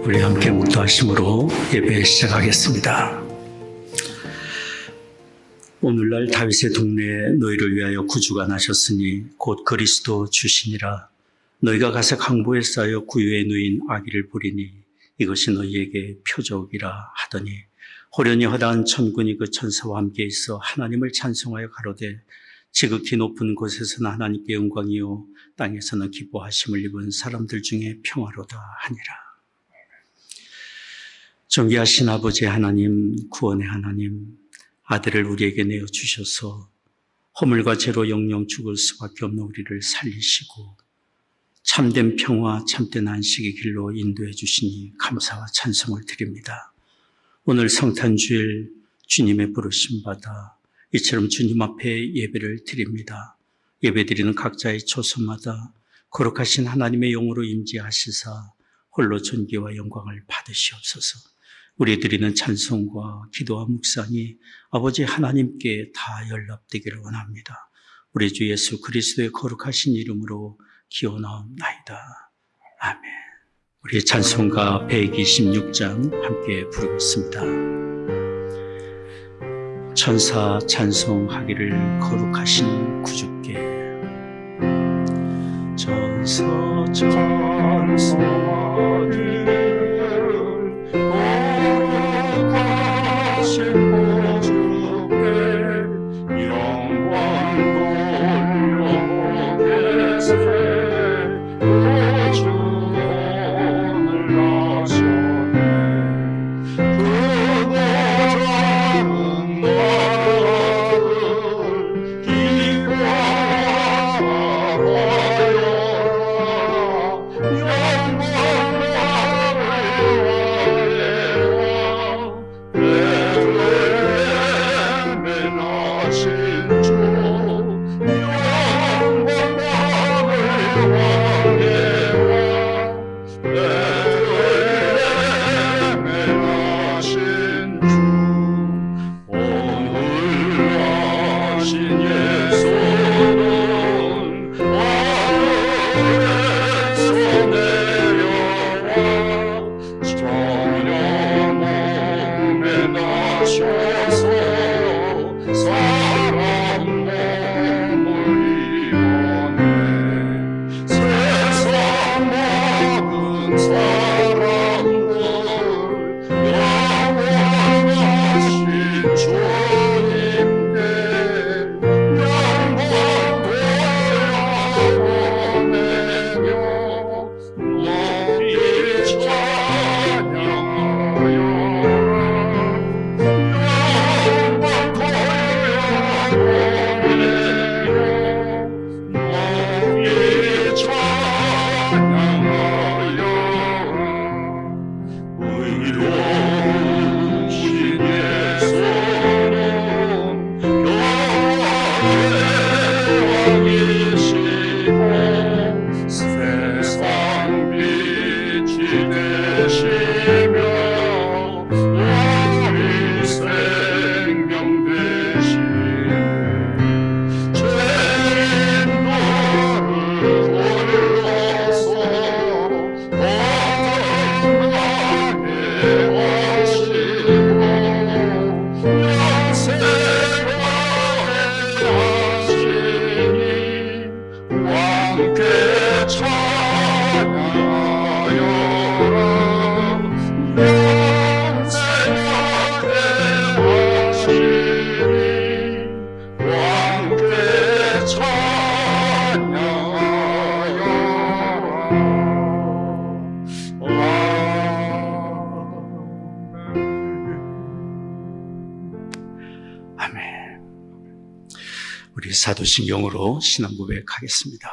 우리 함께 묵도하심으로 예배 시작하겠습니다. 오늘날 다윗의 동네에 너희를 위하여 구주가 나셨으니 곧 그리스도 주시니라. 너희가 가서 강보에 쌓여 구유에 누인 아기를 보리니 이것이 너희에게 표적이라 하더니 호련히 허다한 천군이 그 천사와 함께 있어 하나님을 찬송하여 가로되 지극히 높은 곳에서는 하나님께 영광이요 땅에서는 기뻐하심을 입은 사람들 중에 평화로다 하니라. 존귀하신 아버지 하나님, 구원의 하나님, 아들을 우리에게 내어주셔서 허물과 죄로 영영 죽을 수밖에 없는 우리를 살리시고 참된 평화, 참된 안식의 길로 인도해 주시니 감사와 찬송을 드립니다. 오늘 성탄주일 주님의 부르심 받아 이처럼 주님 앞에 예배를 드립니다. 예배드리는 각자의 초소마다 거룩하신 하나님의 영으로 임재하시사 홀로 존귀와 영광을 받으시옵소서. 우리 드리는 찬송과 기도와 묵상이 아버지 하나님께 다 연락되기를 원합니다. 우리 주 예수 그리스도의 거룩하신 이름으로 기원하옵나이다. 아멘. 우리 찬송가 126장 함께 부르겠습니다. 천사 찬송하기를 거룩하신 구주께. 천사 찬송하기를 사도신경으로 신앙 고백하겠습니다.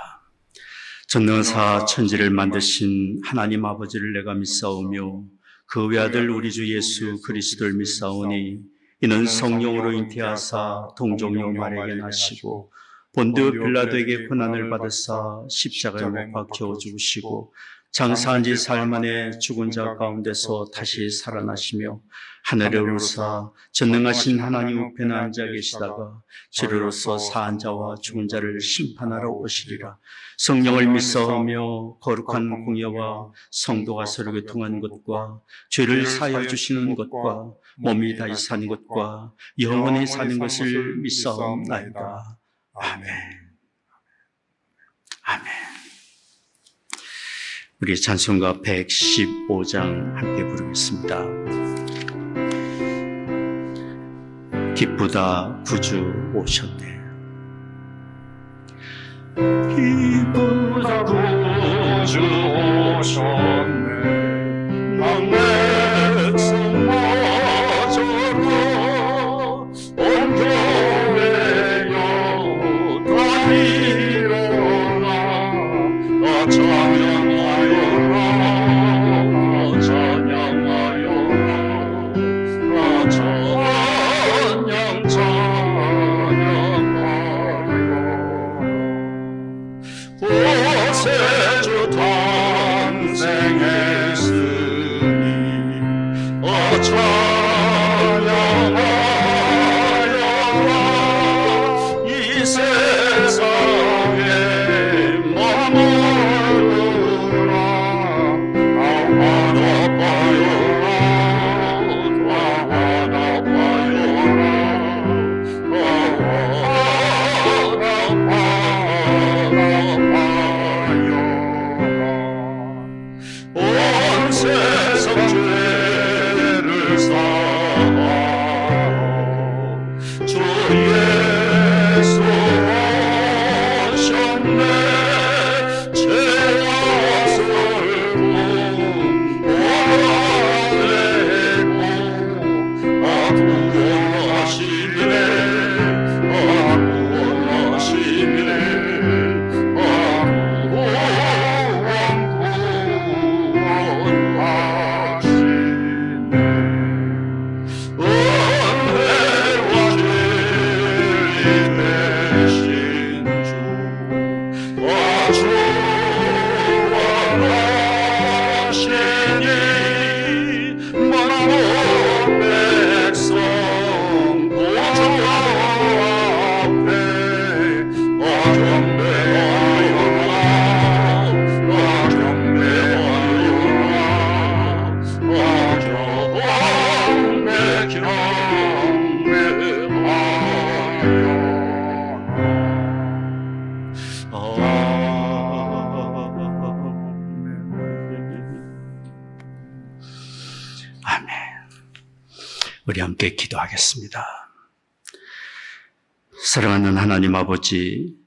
전능하사 천지를 만드신 하나님 아버지를 내가 믿사오며 그 외아들 우리 주 예수 그리스도를 믿사오니 이는 성령으로 잉태하사 동정녀 마리아에게 나시고 본드 빌라도에게 고난을 받으사 십자가에 못 박혀 죽으시고 장사한 지 사흘 만에 죽은 자 가운데서 다시 살아나시며 하늘에 오르사 전능하신 하나님 우편에 앉아 계시다가 주로서 사한 자와 죽은 자를 심판하러 오시리라. 성령을 믿사오며 거룩한 공예와 성도가 서로 교통한 것과 죄를 사하여 주시는 것과 몸이 다시 사는 것과 영원히 사는 것을 믿사옵나이다. 아멘. 아멘. 우리 찬송가 115장 함께 부르겠습니다. 기쁘다 구주 오셨네. 기쁘다 구주 오셨네. 난 백성 맞아라. 온 교회여 다 일어나. 나 찬양하여라. 찬양하여라. 나 구세주 탄생했으니 찬양하여라. 이 세상에 머무르라. 화나봐요라. 온 세상 죄를 사하오. 주 예수 오셨네. 죄와 슬픔 몰아내고 구원하시네. 구원하시네. 우리 함께 기도하겠습니다. 사랑하는 하나님 아버지,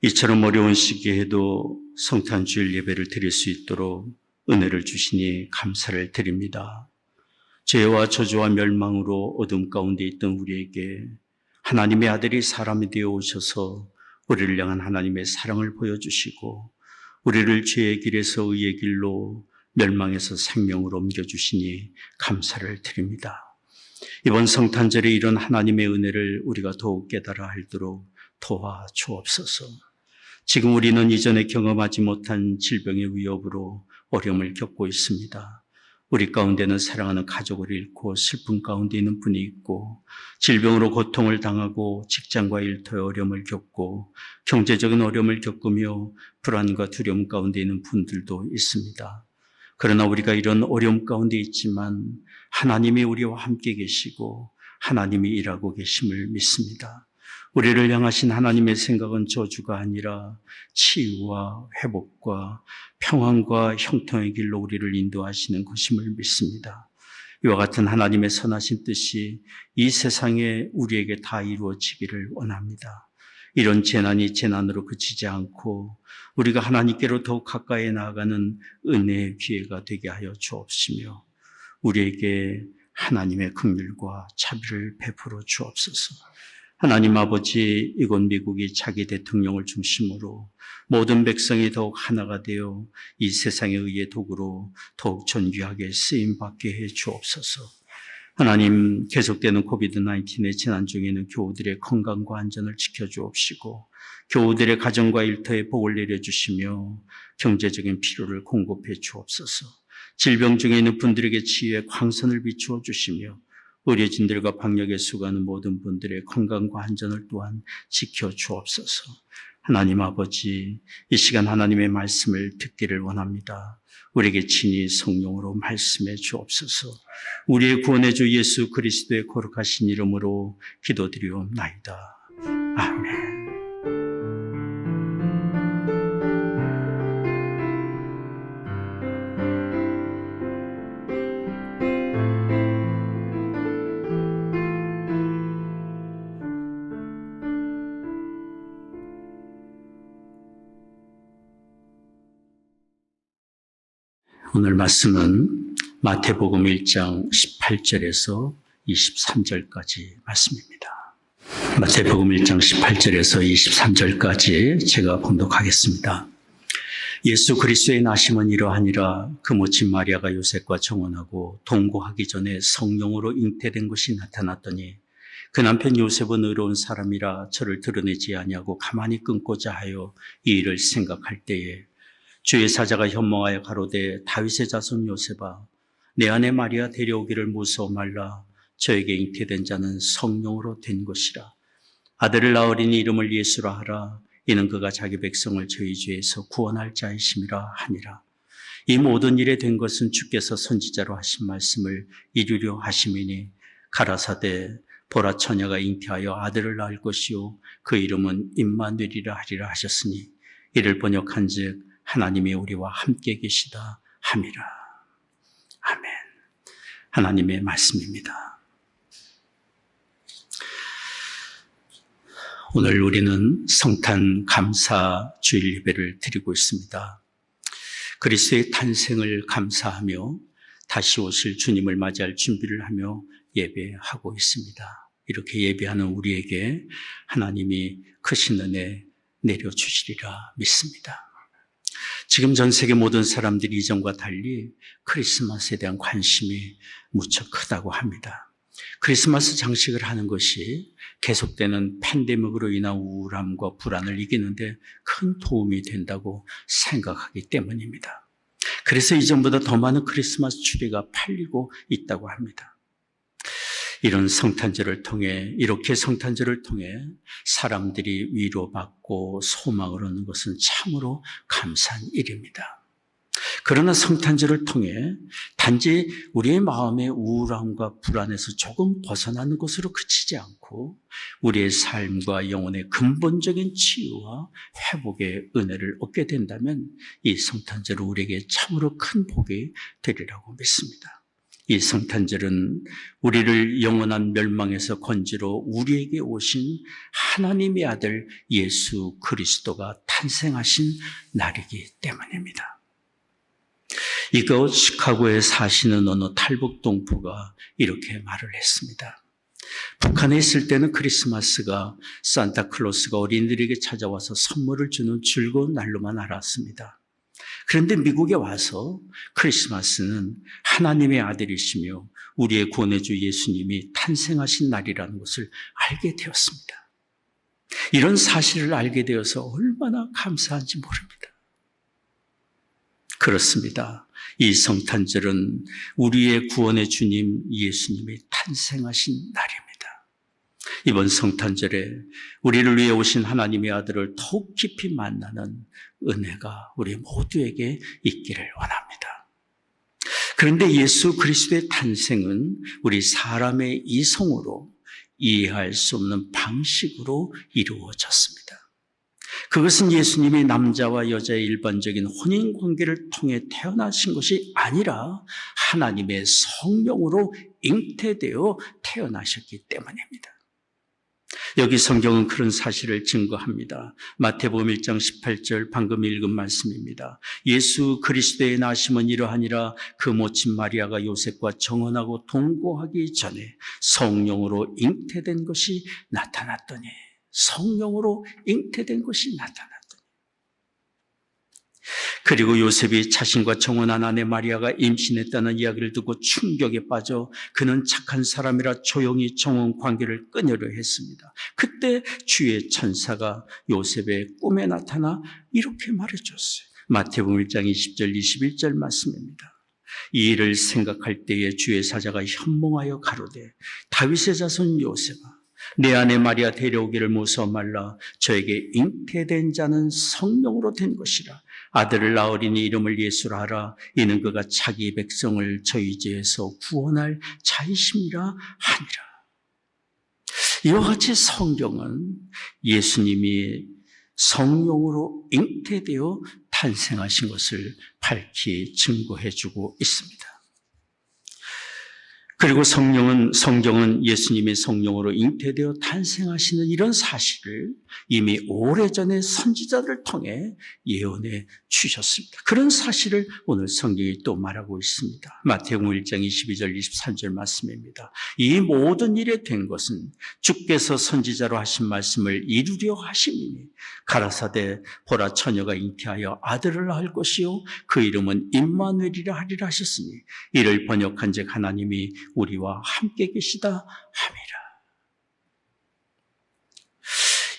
이처럼 어려운 시기에도 성탄 주일 예배를 드릴 수 있도록 은혜를 주시니 감사를 드립니다. 죄와 저주와 멸망으로 어둠 가운데 있던 우리에게 하나님의 아들이 사람이 되어 오셔서 우리를 향한 하나님의 사랑을 보여주시고 우리를 죄의 길에서 의의 길로 멸망에서 생명으로 옮겨주시니 감사를 드립니다. 이번 성탄절에 이런 하나님의 은혜를 우리가 더욱 깨달아 알도록 도와주옵소서. 지금 우리는 이전에 경험하지 못한 질병의 위협으로 어려움을 겪고 있습니다. 우리 가운데는 사랑하는 가족을 잃고 슬픔 가운데 있는 분이 있고 질병으로 고통을 당하고 직장과 일터의 어려움을 겪고 경제적인 어려움을 겪으며 불안과 두려움 가운데 있는 분들도 있습니다. 그러나 우리가 이런 어려움 가운데 있지만 하나님이 우리와 함께 계시고 하나님이 일하고 계심을 믿습니다. 우리를 향하신 하나님의 생각은 저주가 아니라 치유와 회복과 평안과 형통의 길로 우리를 인도하시는 것임을 믿습니다. 이와 같은 하나님의 선하신 뜻이 이 세상에 우리에게 다 이루어지기를 원합니다. 이런 재난이 재난으로 그치지 않고 우리가 하나님께로 더욱 가까이 나아가는 은혜의 기회가 되게 하여 주옵시며 우리에게 하나님의 긍휼과 자비를 베풀어 주옵소서. 하나님 아버지, 이곳 미국이 자기 대통령을 중심으로 모든 백성이 더욱 하나가 되어 이 세상의 의의 도구로 더욱 존귀하게 쓰임받게 해 주옵소서. 하나님, 계속되는 코비드-19의 재난 중에는 교우들의 건강과 안전을 지켜주옵시고 교우들의 가정과 일터에 복을 내려주시며 경제적인 필요를 공급해 주옵소서. 질병 중에 있는 분들에게 치유의 광선을 비추어 주시며 의료진들과 방역에 수고하는 모든 분들의 건강과 안전을 또한 지켜 주옵소서. 하나님 아버지, 이 시간 하나님의 말씀을 듣기를 원합니다. 우리에게 친히 성령으로 말씀해 주옵소서. 우리의 구원의 주 예수 그리스도의 거룩하신 이름으로 기도드리옵나이다. 아멘. 오늘 말씀은 마태복음 1장 18절에서 23절까지 말씀입니다. 마태복음 1장 18절에서 23절까지 제가 봉독하겠습니다. 예수 그리스도의 나심은 이러하니라. 그 모친 마리아가 요셉과 정혼하고 동거하기 전에 성령으로 잉태된 것이 나타났더니 그 남편 요셉은 의로운 사람이라 저를 드러내지 아니하고 가만히 끊고자 하여 이 일을 생각할 때에 주의 사자가 현몽하여 가로되 다윗의 자손 요셉아, 내 아내 마리아 데려오기를 무서워 말라. 저에게 잉태된 자는 성령으로 된 것이라. 아들을 낳으리니 이름을 예수라 하라. 이는 그가 자기 백성을 저희 죄에서 구원할 자이심이라 하니라. 이 모든 일에 된 것은 주께서 선지자로 하신 말씀을 이루려 하심이니 가라사대 보라 처녀가 잉태하여 아들을 낳을 것이요 그 이름은 임마누엘이라 하리라 하셨으니 이를 번역한즉 하나님이 우리와 함께 계시다 함이라. 아멘. 하나님의 말씀입니다. 오늘 우리는 성탄 감사 주일 예배를 드리고 있습니다. 그리스도의 탄생을 감사하며 다시 오실 주님을 맞이할 준비를 하며 예배하고 있습니다. 이렇게 예배하는 우리에게 하나님이 크신 은혜 내려주시리라 믿습니다. 지금 전 세계 모든 사람들이 이전과 달리 크리스마스에 대한 관심이 무척 크다고 합니다. 크리스마스 장식을 하는 것이 계속되는 팬데믹으로 인한 우울함과 불안을 이기는데 큰 도움이 된다고 생각하기 때문입니다. 그래서 이전보다 더 많은 크리스마스 추리가 팔리고 있다고 합니다. 이런 성탄절을 통해, 이렇게 성탄절을 통해 사람들이 위로받고 소망을 얻는 것은 참으로 감사한 일입니다. 그러나 성탄절을 통해 단지 우리의 마음의 우울함과 불안에서 조금 벗어나는 것으로 그치지 않고 우리의 삶과 영혼의 근본적인 치유와 회복의 은혜를 얻게 된다면 이 성탄절은 우리에게 참으로 큰 복이 되리라고 믿습니다. 이 성탄절은 우리를 영원한 멸망에서 건지러 우리에게 오신 하나님의 아들 예수 그리스도가 탄생하신 날이기 때문입니다. 이곳 시카고에 사시는 어느 탈북 동포가 이렇게 말을 했습니다. 북한에 있을 때는 크리스마스가 산타클로스가 어린이들에게 찾아와서 선물을 주는 즐거운 날로만 알았습니다. 그런데 미국에 와서 크리스마스는 하나님의 아들이시며 우리의 구원의주 예수님이 탄생하신 날이라는 것을 알게 되었습니다. 이런 사실을 알게 되어서 얼마나 감사한지 모릅니다. 그렇습니다. 이 성탄절은 우리의 구원의 주님 예수님이 탄생하신 날입니다. 이번 성탄절에 우리를 위해 오신 하나님의 아들을 더욱 깊이 만나는 은혜가 우리 모두에게 있기를 원합니다. 그런데 예수 그리스도의 탄생은 우리 사람의 이성으로 이해할 수 없는 방식으로 이루어졌습니다. 그것은 예수님이 남자와 여자의 일반적인 혼인 관계를 통해 태어나신 것이 아니라 하나님의 성령으로 잉태되어 태어나셨기 때문입니다. 여기 성경은 그런 사실을 증거합니다. 마태복음 1장 18절 방금 읽은 말씀입니다. 예수 그리스도의 나심은 이러하니라. 그 모친 마리아가 요셉과 정혼하고 동거하기 전에 성령으로 잉태된 것이 나타났더니 성령으로 잉태된 것이 나타났더니 그리고 요셉이 자신과 정혼한 아내 마리아가 임신했다는 이야기를 듣고 충격에 빠져 그는 착한 사람이라 조용히 정혼 관계를 끊으려 했습니다. 그때 주의 천사가 요셉의 꿈에 나타나 이렇게 말해줬어요. 마태복음 1장 20절 21절 말씀입니다. 이 일을 생각할 때에 주의 사자가 현몽하여 가로되 다윗의 자손 요셉아 내 아내 마리아 데려오기를 무서워 말라. 저에게 잉태된 자는 성령으로 된 것이라. 아들을 낳으리니 이름을 예수라 하라. 이는 그가 자기 백성을 저희 죄에서 구원할 자이심이라 하니라. 이와 같이 성경은 예수님이 성령으로 잉태되어 탄생하신 것을 밝히 증거해주고 있습니다. 그리고 성경은 예수님이 성령으로 잉태되어 탄생하시는 이런 사실을 이미 오래전에 선지자들을 통해 예언해 주셨습니다. 그런 사실을 오늘 성경이 또 말하고 있습니다. 마태복음 1장 22절 23절 말씀입니다. 이 모든 일에 된 것은 주께서 선지자로 하신 말씀을 이루려 하심이니 가라사대 보라 처녀가 잉태하여 아들을 낳을 것이요 그 이름은 임마누엘이라 하리라 하셨으니 이를 번역한즉 하나님이 우리와 함께 계시다 함이라.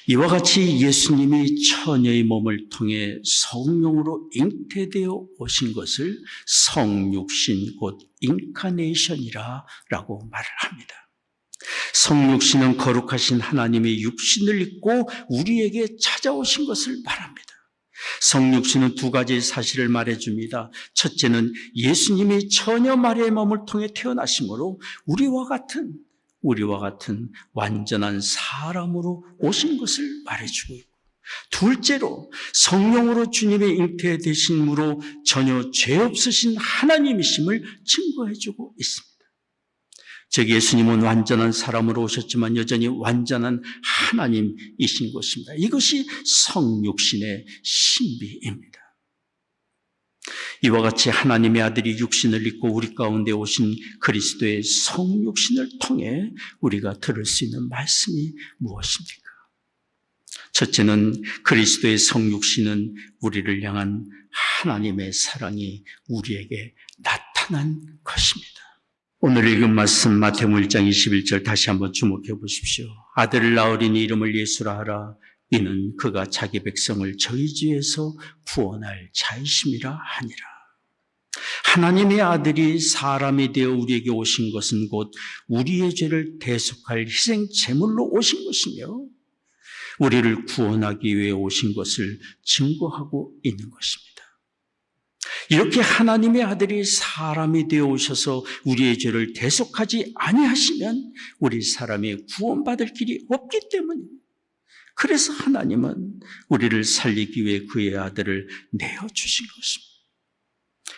이와 같이 예수님이 처녀의 몸을 통해 성령으로 잉태되어 오신 것을 성육신 곧 인카네이션이라고 말을 합니다. 성육신은 거룩하신 하나님의 육신을 입고 우리에게 찾아오신 것을 말합니다. 성육신은 두 가지 사실을 말해줍니다. 첫째는 예수님이 처녀 마리아의 몸을 통해 태어나심으로 우리와 같은 완전한 사람으로 오신 것을 말해주고 있고, 둘째로 성령으로 주님의 잉태되심으로 전혀 죄 없으신 하나님이심을 증거해주고 있습니다. 즉 예수님은 완전한 사람으로 오셨지만 여전히 완전한 하나님이신 것입니다. 이것이 성육신의 신비입니다. 이와 같이 하나님의 아들이 육신을 입고 우리 가운데 오신 그리스도의 성육신을 통해 우리가 들을 수 있는 말씀이 무엇입니까? 첫째는 그리스도의 성육신은 우리를 향한 하나님의 사랑이 우리에게 나타난 것입니다. 오늘 읽은 말씀 마태복음 1장 21절 다시 한번 주목해 보십시오. 아들을 낳으리니 이름을 예수라 하라. 이는 그가 자기 백성을 저희 죄에서 구원할 자이심이라 하니라. 하나님의 아들이 사람이 되어 우리에게 오신 것은 곧 우리의 죄를 대속할 희생 제물로 오신 것이며 우리를 구원하기 위해 오신 것을 증거하고 있는 것입니다. 이렇게 하나님의 아들이 사람이 되어 오셔서 우리의 죄를 대속하지 아니하시면 우리 사람이 구원받을 길이 없기 때문입니다. 그래서 하나님은 우리를 살리기 위해 그의 아들을 내어주신 것입니다.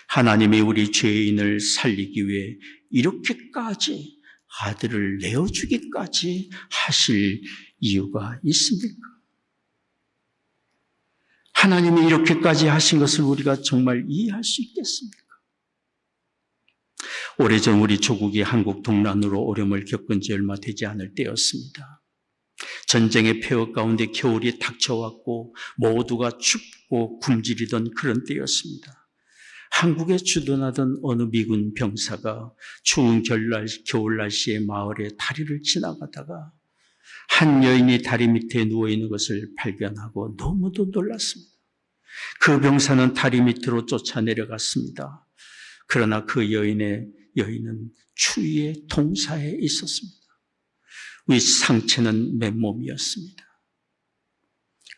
하나님이 우리 죄인을 살리기 위해 이렇게까지 아들을 내어주기까지 하실 이유가 있습니까? 하나님이 이렇게까지 하신 것을 우리가 정말 이해할 수 있겠습니까? 오래전 우리 조국이 한국 동란으로 어려움을 겪은 지 얼마 되지 않을 때였습니다. 전쟁의 폐허 가운데 겨울이 닥쳐왔고 모두가 춥고 굶주리던 그런 때였습니다. 한국에 주둔하던 어느 미군 병사가 추운 겨울 날씨에 마을의 다리를 지나가다가 한 여인이 다리 밑에 누워있는 것을 발견하고 너무도 놀랐습니다. 그 병사는 다리 밑으로 쫓아내려갔습니다. 그러나 그 여인은 추위에 동사해 있었습니다. 위 상체는 맨몸이었습니다.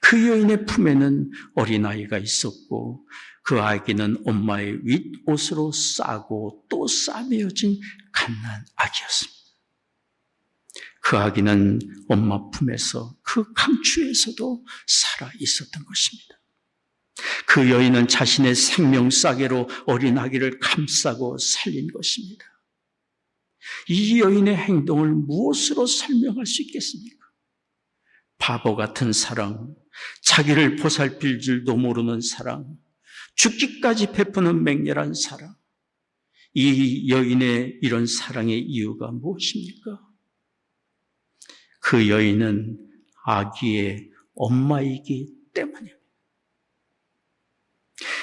그 여인의 품에는 어린아이가 있었고 그 아기는 엄마의 윗옷으로 싸고 또 싸매어진 갓난 아기였습니다. 그 아기는 엄마 품에서 그 강추에서도 살아 있었던 것입니다. 그 여인은 자신의 생명 싸개로 어린 아기를 감싸고 살린 것입니다. 이 여인의 행동을 무엇으로 설명할 수 있겠습니까? 바보 같은 사랑, 자기를 보살필 줄도 모르는 사랑, 죽기까지 베푸는 맹렬한 사랑. 이 여인의 이런 사랑의 이유가 무엇입니까? 그 여인은 아기의 엄마이기 때문입니다.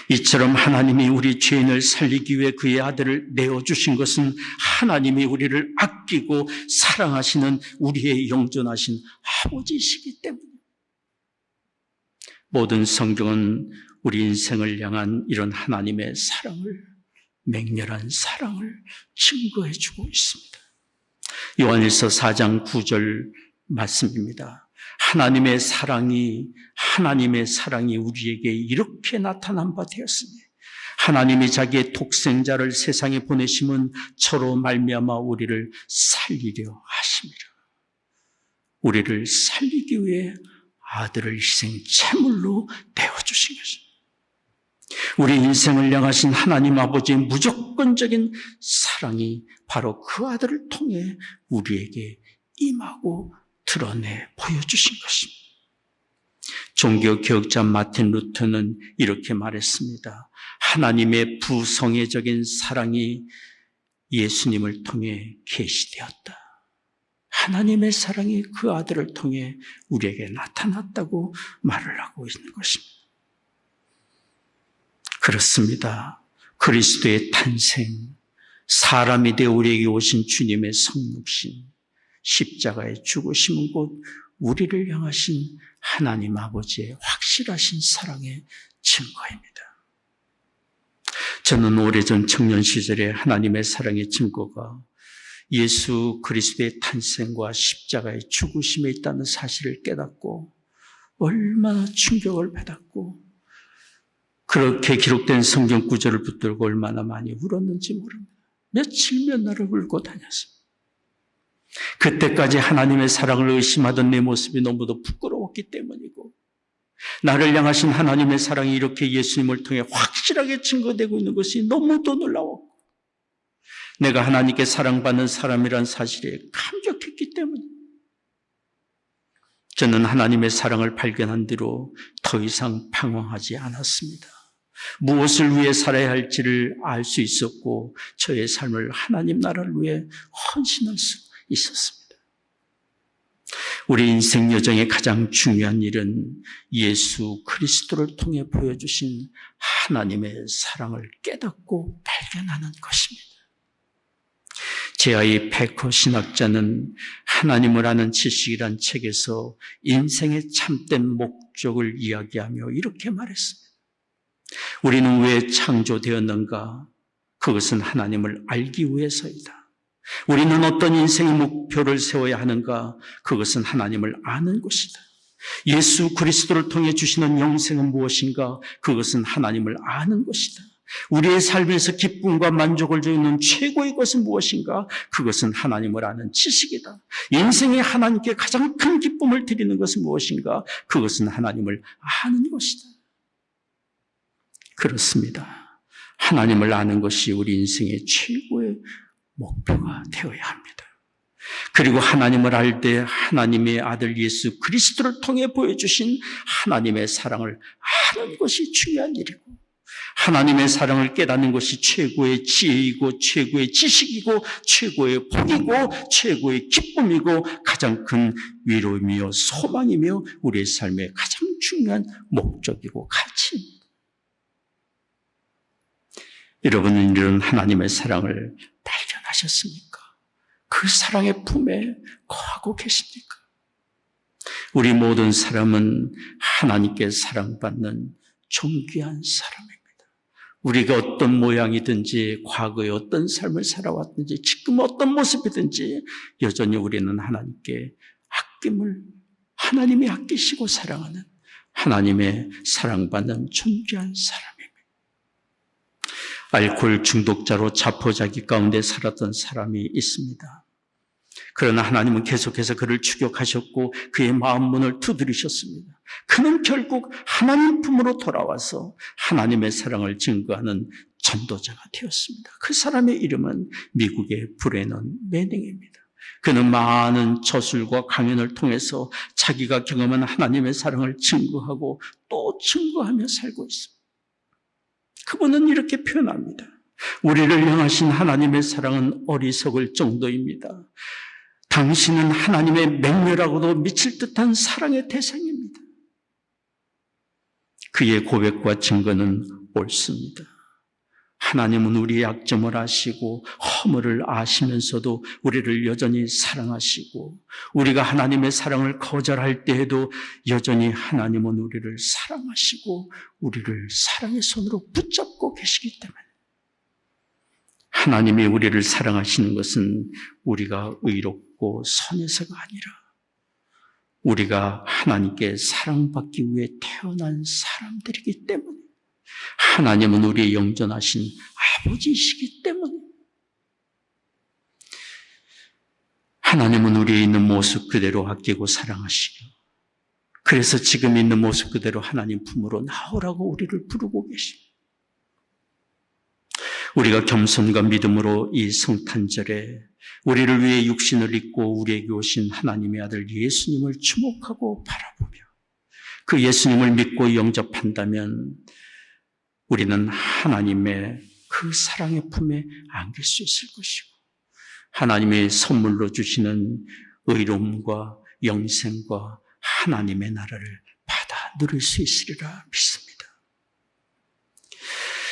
이처럼 하나님이 우리 죄인을 살리기 위해 그의 아들을 내어주신 것은 하나님이 우리를 아끼고 사랑하시는 우리의 영존하신 아버지이시기 때문입니다. 모든 성경은 우리 인생을 향한 이런 하나님의 사랑을, 맹렬한 사랑을 증거해 주고 있습니다. 요한일서 4장 9절 말씀입니다. 하나님의 사랑이 우리에게 이렇게 나타난 바 되었으니 하나님이 자기의 독생자를 세상에 보내심은 저로 말미암아 우리를 살리려 하심이라. 우리를 살리기 위해 아들을 희생 제물로 내어주신 것입니다. 우리 인생을 향하신 하나님 아버지의 무조건적인 사랑이 바로 그 아들을 통해 우리에게 임하고 드러내 보여주신 것입니다. 종교개혁자 마틴 루터는 이렇게 말했습니다. 하나님의 부성애적인 사랑이 예수님을 통해 계시되었다. 하나님의 사랑이 그 아들을 통해 우리에게 나타났다고 말을 하고 있는 것입니다. 그렇습니다. 그리스도의 탄생, 사람이 되어 우리에게 오신 주님의 성육신, 십자가의 죽으심은 곧 우리를 향하신 하나님 아버지의 확실하신 사랑의 증거입니다. 저는 오래전 청년 시절에 하나님의 사랑의 증거가 예수 그리스도의 탄생과 십자가의 죽으심에 있다는 사실을 깨닫고 얼마나 충격을 받았고 그렇게 기록된 성경 구절을 붙들고 얼마나 많이 울었는지 모릅니다. 며칠 몇 날을 울고 다녔습니다. 그때까지 하나님의 사랑을 의심하던 내 모습이 너무도 부끄러웠기 때문이고 나를 향하신 하나님의 사랑이 이렇게 예수님을 통해 확실하게 증거되고 있는 것이 너무도 놀라웠고 내가 하나님께 사랑받는 사람이란 사실에 감격했기 때문입니다. 저는 하나님의 사랑을 발견한 뒤로 더 이상 방황하지 않았습니다. 무엇을 위해 살아야 할지를 알 수 있었고 저의 삶을 하나님 나라를 위해 헌신할 수 있었습니다. 우리 인생 여정의 가장 중요한 일은 예수 그리스도를 통해 보여주신 하나님의 사랑을 깨닫고 발견하는 것입니다. 제 아이 페커 신학자는 하나님을 아는 지식이란 책에서 인생의 참된 목적을 이야기하며 이렇게 말했습니다. 우리는 왜 창조되었는가? 그것은 하나님을 알기 위해서이다. 우리는 어떤 인생의 목표를 세워야 하는가? 그것은 하나님을 아는 것이다. 예수 그리스도를 통해 주시는 영생은 무엇인가? 그것은 하나님을 아는 것이다. 우리의 삶에서 기쁨과 만족을 주는 최고의 것은 무엇인가? 그것은 하나님을 아는 지식이다. 인생에 하나님께 가장 큰 기쁨을 드리는 것은 무엇인가? 그것은 하나님을 아는 것이다. 그렇습니다. 하나님을 아는 것이 우리 인생의 최고의 목표가 되어야 합니다. 그리고 하나님을 알 때 하나님의 아들 예수 그리스도를 통해 보여주신 하나님의 사랑을 아는 것이 중요한 일이고 하나님의 사랑을 깨닫는 것이 최고의 지혜이고 최고의 지식이고 최고의 복이고 최고의 기쁨이고 가장 큰 위로이며 소망이며 우리의 삶의 가장 중요한 목적이고 가치입니다. 여러분은 이런 하나님의 사랑을 발견하셨습니까? 그 사랑의 품에 거하고 계십니까? 우리 모든 사람은 하나님께 사랑받는 존귀한 사람입니다. 우리가 어떤 모양이든지 과거에 어떤 삶을 살아왔든지 지금 어떤 모습이든지 여전히 우리는 하나님께 하나님이 아끼시고 사랑하는 하나님의 사랑받는 존귀한 사람입니다. 알코올 중독자로 자포자기 가운데 살았던 사람이 있습니다. 그러나 하나님은 계속해서 그를 추격하셨고 그의 마음 문을 두드리셨습니다. 그는 결국 하나님 품으로 돌아와서 하나님의 사랑을 증거하는 전도자가 되었습니다. 그 사람의 이름은 미국의 브레넌 매닝입니다. 그는 많은 저술과 강연을 통해서 자기가 경험한 하나님의 사랑을 증거하고 또 증거하며 살고 있습니다. 그분은 이렇게 표현합니다. 우리를 향하신 하나님의 사랑은 어리석을 정도입니다. 당신은 하나님의 맹렬하고도 미칠 듯한 사랑의 대상입니다. 그의 고백과 증거는 옳습니다. 하나님은 우리의 약점을 아시고 허물을 아시면서도 우리를 여전히 사랑하시고, 우리가 하나님의 사랑을 거절할 때에도 여전히 하나님은 우리를 사랑하시고 우리를 사랑의 손으로 붙잡고 계시기 때문에, 하나님이 우리를 사랑하시는 것은 우리가 의롭고 선해서가 아니라 우리가 하나님께 사랑받기 위해 태어난 사람들이기 때문에, 하나님은 우리의 영전하신 아버지이시기 때문에, 하나님은 우리의 있는 모습 그대로 아끼고 사랑하시고, 그래서 지금 있는 모습 그대로 하나님 품으로 나오라고 우리를 부르고 계십니다. 우리가 겸손과 믿음으로 이 성탄절에 우리를 위해 육신을 입고 우리에게 오신 하나님의 아들 예수님을 주목하고 바라보며 그 예수님을 믿고 영접한다면 우리는 하나님의 그 사랑의 품에 안길 수 있을 것이고, 하나님의 선물로 주시는 의로움과 영생과 하나님의 나라를 받아 누릴 수 있으리라 믿습니다.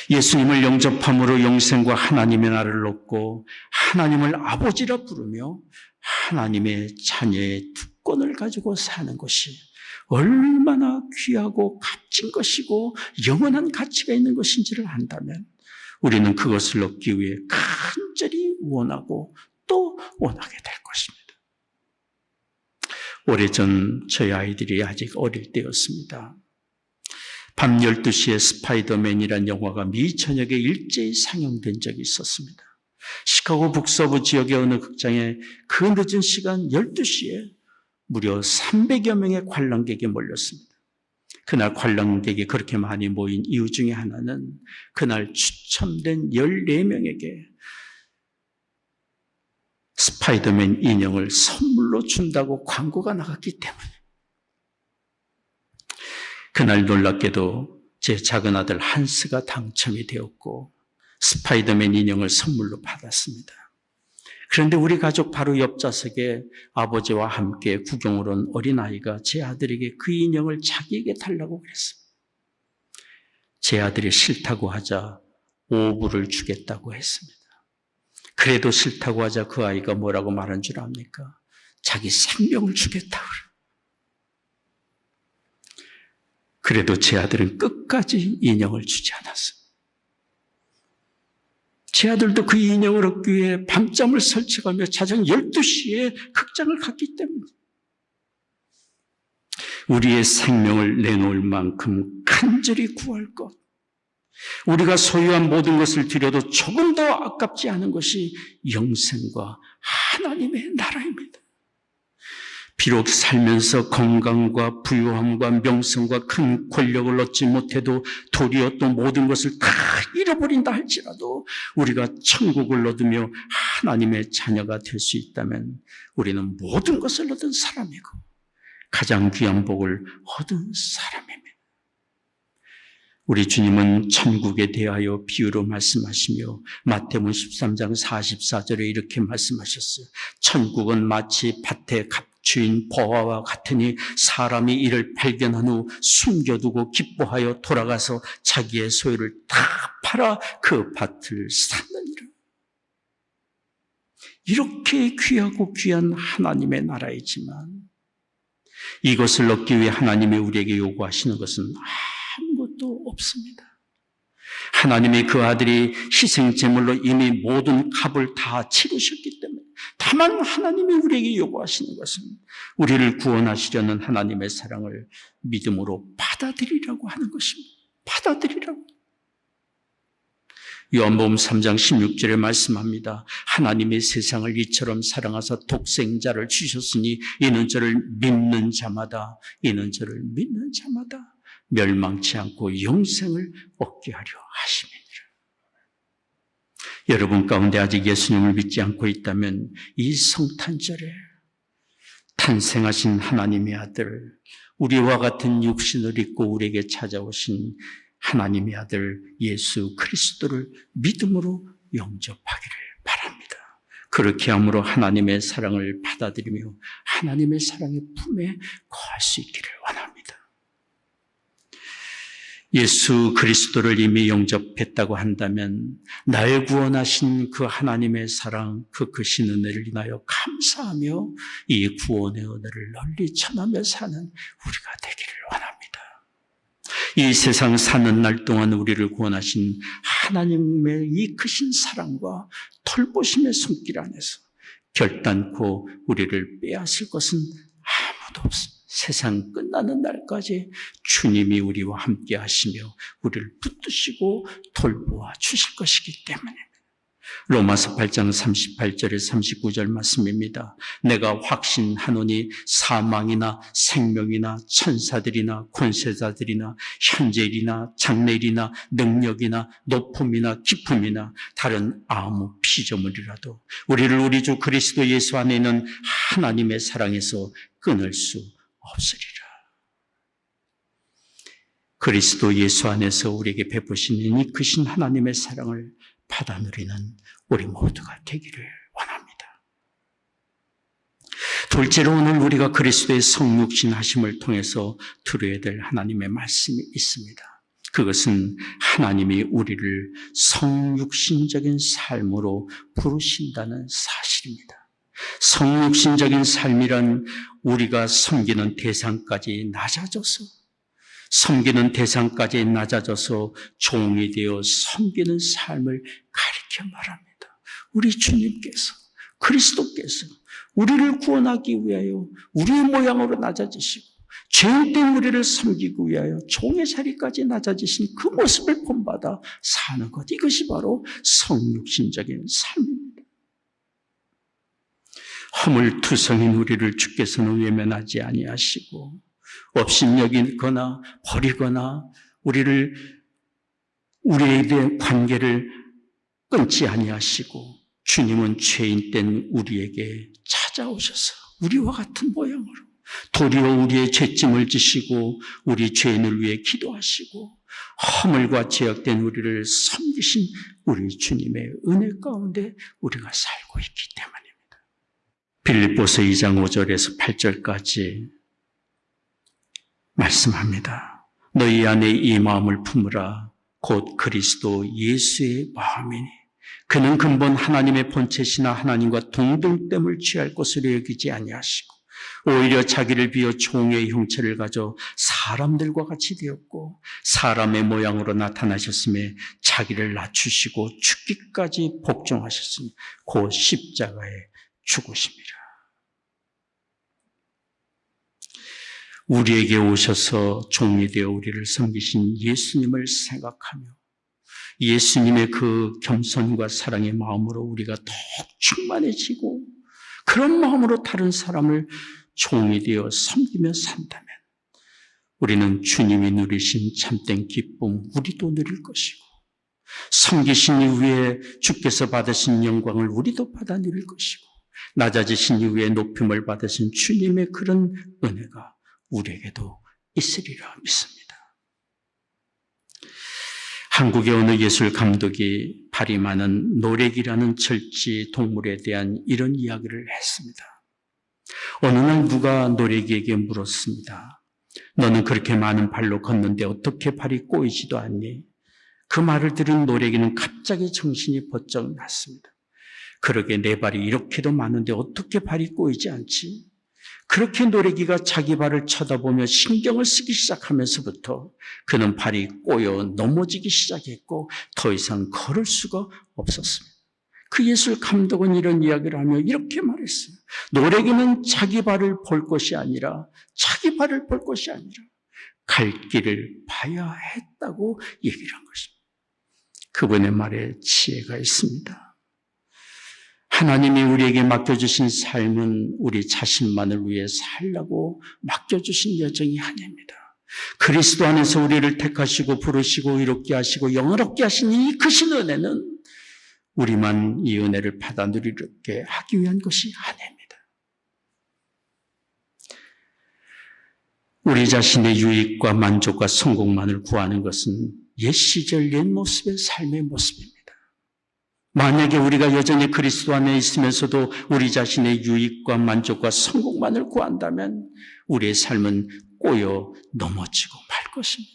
예수님을 영접함으로 영생과 하나님의 나라를 얻고 하나님을 아버지라 부르며 하나님의 자녀의 특권을 가지고 사는 것이 얼마나 귀하고 값진 것이고 영원한 가치가 있는 것인지를 안다면 우리는 그것을 얻기 위해 간절히 원하고 또 원하게 될 것입니다. 오래전 저희 아이들이 아직 어릴 때였습니다. 밤 12시에 스파이더맨이란 영화가 미 전역에 일제히 상영된 적이 있었습니다. 시카고 북서부 지역의 어느 극장에 그 늦은 시간 12시에 무려 300여 명의 관람객이 몰렸습니다. 그날 관람객이 그렇게 많이 모인 이유 중에 하나는 그날 추첨된 14명에게 스파이더맨 인형을 선물로 준다고 광고가 나갔기 때문에, 그날 놀랍게도 제 작은 아들 한스가 당첨이 되었고 스파이더맨 인형을 선물로 받았습니다. 그런데 우리 가족 바로 옆 좌석에 아버지와 함께 구경을 온 어린아이가 제 아들에게 그 인형을 자기에게 달라고 그랬습니다. 제 아들이 싫다고 하자 5불을 주겠다고 했습니다. 그래도 싫다고 하자 그 아이가 뭐라고 말한 줄 압니까? 자기 생명을 주겠다고. 그래도 제 아들은 끝까지 인형을 주지 않았습니다. 제 아들도 그 인형을 얻기 위해 밤잠을 설쳐가며 자정 12시에 극장을 갔기 때문에, 우리의 생명을 내놓을 만큼 간절히 구할 것, 우리가 소유한 모든 것을 드려도 조금 더 아깝지 않은 것이 영생과 하나님의 나라입니다. 비록 살면서 건강과 부유함과 명성과 큰 권력을 얻지 못해도 도리어 또 모든 것을 다 잃어버린다 할지라도 우리가 천국을 얻으며 하나님의 자녀가 될 수 있다면 우리는 모든 것을 얻은 사람이고 가장 귀한 복을 얻은 사람입니다. 우리 주님은 천국에 대하여 비유로 말씀하시며 마태복음 13장 44절에 이렇게 말씀하셨어요. 천국은 마치 밭에 주인 보아와 같으니 사람이 이를 발견한 후 숨겨두고 기뻐하여 돌아가서 자기의 소유를 다 팔아 그 밭을 샀느니라. 이렇게 귀하고 귀한 하나님의 나라이지만 이것을 얻기 위해 하나님이 우리에게 요구하시는 것은 아무것도 없습니다. 하나님이 그 아들이 희생제물로 이미 모든 값을 다 치르셨기 때문에 다만 하나님이 우리에게 요구하시는 것은 우리를 구원하시려는 하나님의 사랑을 믿음으로 받아들이라고 하는 것입니다. 받아들이라고. 요한복음 3장 16절에 말씀합니다. 하나님이 세상을 이처럼 사랑하사 독생자를 주셨으니 이는 저를 믿는 자마다 멸망치 않고 영생을 얻게 하려 하심이니라. 여러분 가운데 아직 예수님을 믿지 않고 있다면 이 성탄절에 탄생하신 하나님의 아들, 우리와 같은 육신을 입고 우리에게 찾아오신 하나님의 아들 예수 그리스도를 믿음으로 영접하기를 바랍니다. 그렇게 함으로 하나님의 사랑을 받아들이며 하나님의 사랑의 품에 거할 수 있기를 원합니다. 예수 그리스도를 이미 영접했다고 한다면 날 구원하신 그 하나님의 사랑, 그 크신 은혜를 인하여 감사하며 이 구원의 은혜를 널리 전하며 사는 우리가 되기를 원합니다. 이 세상 사는 날 동안 우리를 구원하신 하나님의 이 크신 사랑과 돌보심의 손길 안에서 결단코 우리를 빼앗을 것은 아무도 없습니다. 세상 끝나는 날까지 주님이 우리와 함께 하시며 우리를 붙드시고 돌보아 주실 것이기 때문입니다. 로마서 8장 38절에 39절 말씀입니다. 내가 확신하노니 사망이나 생명이나 천사들이나 권세자들이나 현재일이나 장래일이나 능력이나 높음이나 깊음이나 다른 아무 피조물이라도 우리를 우리 주 그리스도 예수 안에 있는 하나님의 사랑에서 끊을 수 없으리라. 그리스도 예수 안에서 우리에게 베푸신 이 크신 하나님의 사랑을 받아 누리는 우리 모두가 되기를 원합니다. 둘째로 오늘 우리가 그리스도의 성육신 하심을 통해서 들어야 될 하나님의 말씀이 있습니다. 그것은 하나님이 우리를 성육신적인 삶으로 부르신다는 사실입니다. 성육신적인 삶이란 우리가 섬기는 대상까지 낮아져서 종이 되어 섬기는 삶을 가리켜 말합니다. 우리 주님께서, 그리스도께서 우리를 구원하기 위하여 우리의 모양으로 낮아지시고 죄인된 우리를 섬기기 위하여 종의 자리까지 낮아지신 그 모습을 본받아 사는 것, 이것이 바로 성육신적인 삶입니다. 허물투성인 우리를 주께서는 외면하지 아니하시고 업신여기거나 버리거나 우리에 대한 관계를 끊지 아니하시고 주님은 죄인된 우리에게 찾아오셔서 우리와 같은 모양으로 도리어 우리의 죄짐을 지시고 우리 죄인을 위해 기도하시고 허물과 죄악된 우리를 섬기신 우리 주님의 은혜 가운데 우리가 살고 있기 때문입니다. 빌립보서 2장 5절에서 8절까지 말씀합니다. 너희 안에 이 마음을 품으라. 곧 그리스도 예수의 마음이니 그는 근본 하나님의 본체시나 하나님과 동등됨을 취할 것으로 여기지 아니하시고 오히려 자기를 비워 종의 형체를 가져 사람들과 같이 되었고 사람의 모양으로 나타나셨음에 자기를 낮추시고 죽기까지 복종하셨으니 곧 십자가에 죽으심이라. 우리에게 오셔서 종이 되어 우리를 섬기신 예수님을 생각하며 예수님의 그 겸손과 사랑의 마음으로 우리가 더욱 충만해지고 그런 마음으로 다른 사람을 종이 되어 섬기며 산다면 우리는 주님이 누리신 참된 기쁨 우리도 누릴 것이고 섬기신 이후에 주께서 받으신 영광을 우리도 받아 누릴 것이고 낮아지신 이후에 높임을 받으신 주님의 그런 은혜가 우리에게도 있으리라 믿습니다. 한국의 어느 예술 감독이 발이 많은 노렉이라는 절지 동물에 대한 이런 이야기를 했습니다. 어느 날 누가 노렉이에게 물었습니다. 너는 그렇게 많은 발로 걷는데 어떻게 발이 꼬이지도 않니? 그 말을 들은 노렉이는 갑자기 정신이 번쩍 났습니다. 그러게 내 발이 이렇게도 많은데 어떻게 발이 꼬이지 않지? 그렇게 노래기가 자기 발을 쳐다보며 신경을 쓰기 시작하면서부터 그는 발이 꼬여 넘어지기 시작했고 더 이상 걸을 수가 없었습니다. 그 예술 감독은 이런 이야기를 하며 이렇게 말했어요. 노래기는 자기 발을 볼 것이 아니라 갈 길을 봐야 했다고 얘기를 한 것입니다. 그분의 말에 지혜가 있습니다. 하나님이 우리에게 맡겨주신 삶은 우리 자신만을 위해 살라고 맡겨주신 여정이 아닙니다. 그리스도 안에서 우리를 택하시고 부르시고 이롭게 하시고 영화롭게 하신 이 크신 은혜는 우리만 이 은혜를 받아 누리게 하기 위한 것이 아닙니다. 우리 자신의 유익과 만족과 성공만을 구하는 것은 옛 시절 옛 모습의 삶의 모습입니다. 만약에 우리가 여전히 그리스도 안에 있으면서도 우리 자신의 유익과 만족과 성공만을 구한다면 우리의 삶은 꼬여 넘어지고 말 것입니다.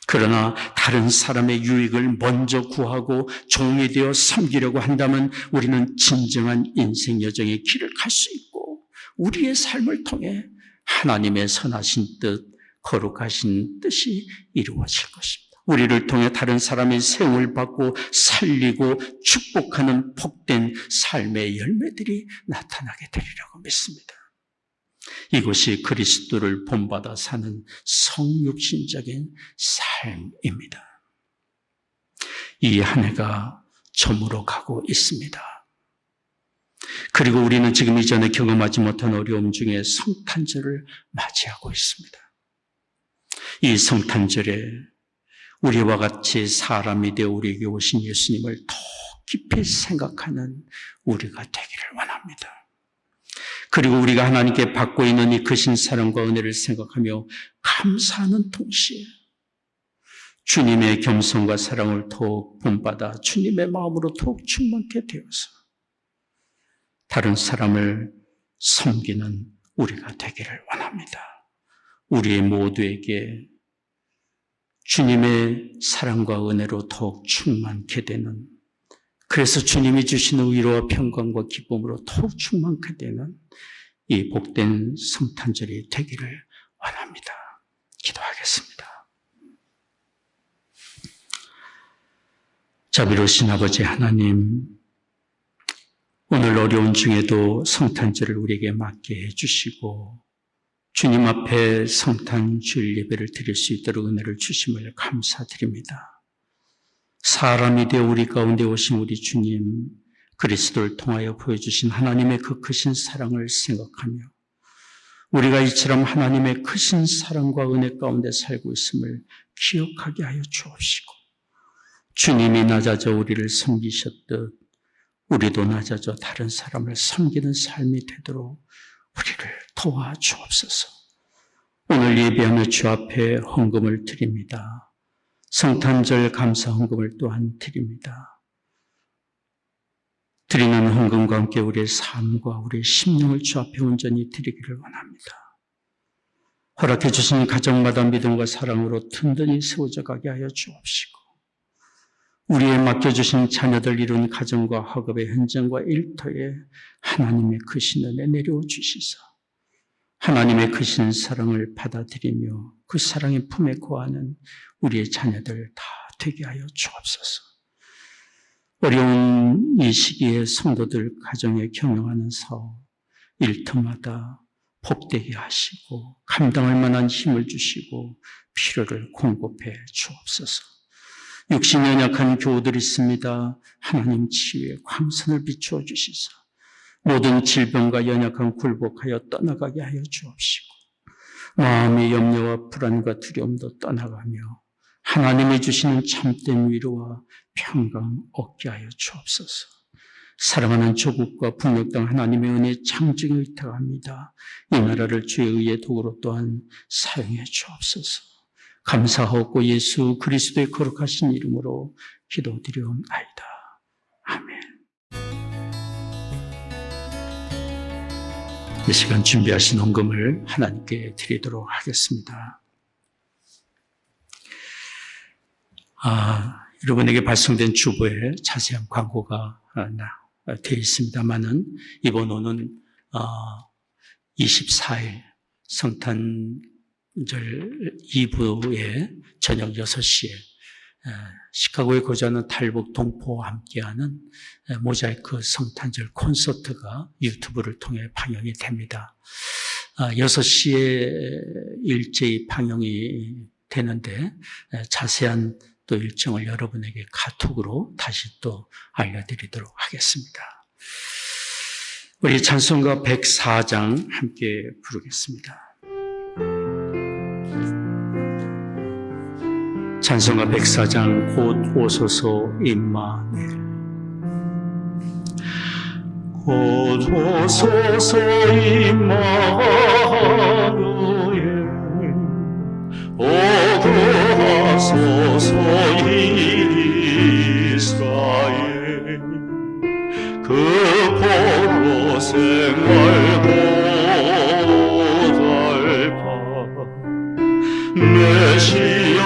그러나 다른 사람의 유익을 먼저 구하고 종이 되어 섬기려고 한다면 우리는 진정한 인생 여정의 길을 갈 수 있고 우리의 삶을 통해 하나님의 선하신 뜻, 거룩하신 뜻이 이루어질 것입니다. 우리를 통해 다른 사람의 세움을 받고 살리고 축복하는 복된 삶의 열매들이 나타나게 되리라고 믿습니다. 이것이 그리스도를 본받아 사는 성육신적인 삶입니다. 이 한 해가 저물어 가고 있습니다. 그리고 우리는 지금 이전에 경험하지 못한 어려움 중에 성탄절을 맞이하고 있습니다. 이 성탄절에 우리와 같이 사람이 되어 우리에게 오신 예수님을 더 깊이 생각하는 우리가 되기를 원합니다. 그리고 우리가 하나님께 받고 있는 이 크신 사랑과 은혜를 생각하며 감사하는 동시에 주님의 겸손과 사랑을 더욱 본받아 주님의 마음으로 더욱 충만케 되어서 다른 사람을 섬기는 우리가 되기를 원합니다. 우리 모두에게 주님의 사랑과 은혜로 더욱 충만케 되는, 그래서 주님이 주시는 위로와 평강과 기쁨으로 더욱 충만케 되는 이 복된 성탄절이 되기를 원합니다. 기도하겠습니다. 자비로우신 아버지 하나님, 오늘 어려운 중에도 성탄절을 우리에게 맞게 해주시고 주님 앞에 성탄 주일 예배를 드릴 수 있도록 은혜를 주심을 감사드립니다. 사람이 되어 우리 가운데 오신 우리 주님, 그리스도를 통하여 보여주신 하나님의 그 크신 사랑을 생각하며 우리가 이처럼 하나님의 크신 사랑과 은혜 가운데 살고 있음을 기억하게 하여 주옵시고 주님이 낮아져 우리를 섬기셨듯 우리도 낮아져 다른 사람을 섬기는 삶이 되도록 우리를 도와주옵소서. 오늘 예배하며 주 앞에 헌금을 드립니다. 성탄절 감사 헌금을 또한 드립니다. 드리는 헌금과 함께 우리의 삶과 우리의 심령을 주 앞에 온전히 드리기를 원합니다. 허락해 주신 가정마다 믿음과 사랑으로 든든히 세워져 가게 하여 주옵시고 우리의 맡겨주신 자녀들 이룬 가정과 학업의 현장과 일터에 하나님의 크신 은혜 내려 주시사 하나님의 크신 사랑을 받아들이며 그 사랑의 품에 거하는 우리의 자녀들 다 되게 하여 주옵소서. 어려운 이 시기에 성도들 가정에 경영하는 사업, 일터마다 복되게 하시고 감당할 만한 힘을 주시고 필요를 공급해 주옵소서. 육신이 연약한 교우들이 있습니다. 하나님 치유의 광선을 비추어 주시사 모든 질병과 연약한 굴복하여 떠나가게 하여 주옵시고 마음의 염려와 불안과 두려움도 떠나가며 하나님이 주시는 참된 위로와 평강 얻게 하여 주옵소서. 사랑하는 조국과 북녘 땅 하나님의 은혜 장증에 의탁합니다. 이 나라를 주의 의의 도구로 또한 사용해 주옵소서. 감사하고 예수 그리스도의 거룩하신 이름으로 기도드리옵나이다. 아멘. 이 시간 준비하신 헌금을 하나님께 드리도록 하겠습니다. 여러분에게 발송된 주보에 자세한 광고가 되어 있습니다만은 이번 호는 24일 성탄절 2부에 저녁 6시에 시카고에 거주하는 탈북 동포와 함께하는 모자이크 성탄절 콘서트가 유튜브를 통해 방영이 됩니다. 6시에 일제히 방영이 되는데 자세한 또 일정을 여러분에게 카톡으로 다시 또 알려드리도록 하겠습니다. 우리 찬송가 104장 함께 부르겠습니다. 찬송가 104장 곧 오소서 임마누엘. 곧 오소서 임마누엘 오고하소서 이스라엘 그 포로 생활 고달파 메시아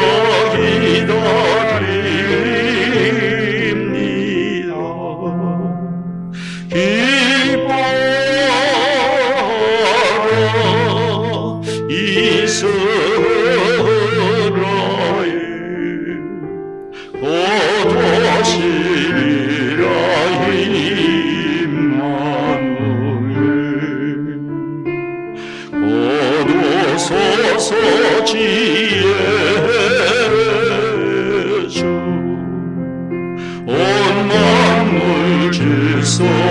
써주시고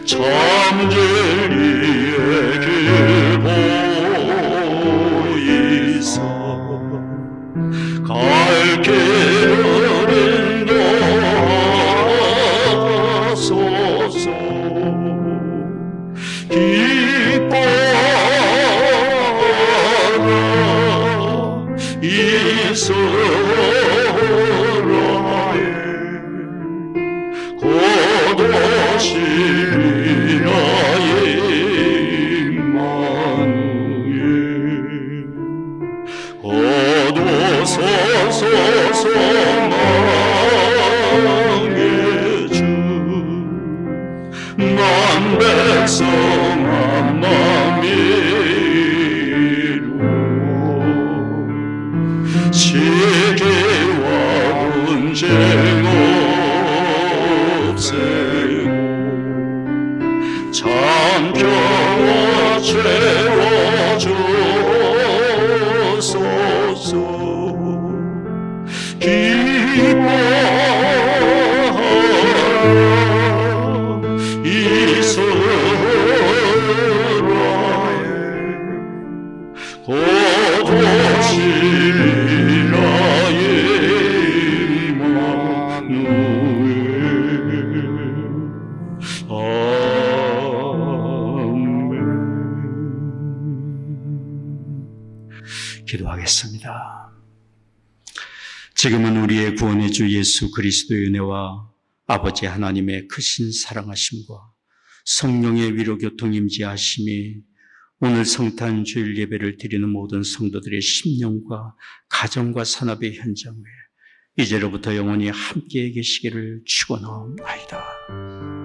참진리의 길 보이사 갈 길을 인도하소서. 기뻐라 이스라엘 고도시리라의 임마누엘 고도소서 소망의 주 만백성 한마음 이루어 시기와 분쟁 없애고 참평화 채워주소서. 기뻐하라 이스라엘 고도시리라의 임마누엘. 아멘. 기도하겠습니다. 지금은 우리의 구원의 주 예수 그리스도의 은혜와 아버지 하나님의 크신 사랑하심과 성령의 위로 교통 임재하심이 오늘 성탄 주일 예배를 드리는 모든 성도들의 심령과 가정과 산업의 현장 위에 이제로부터 영원히 함께 계시기를 축원하옵나이다.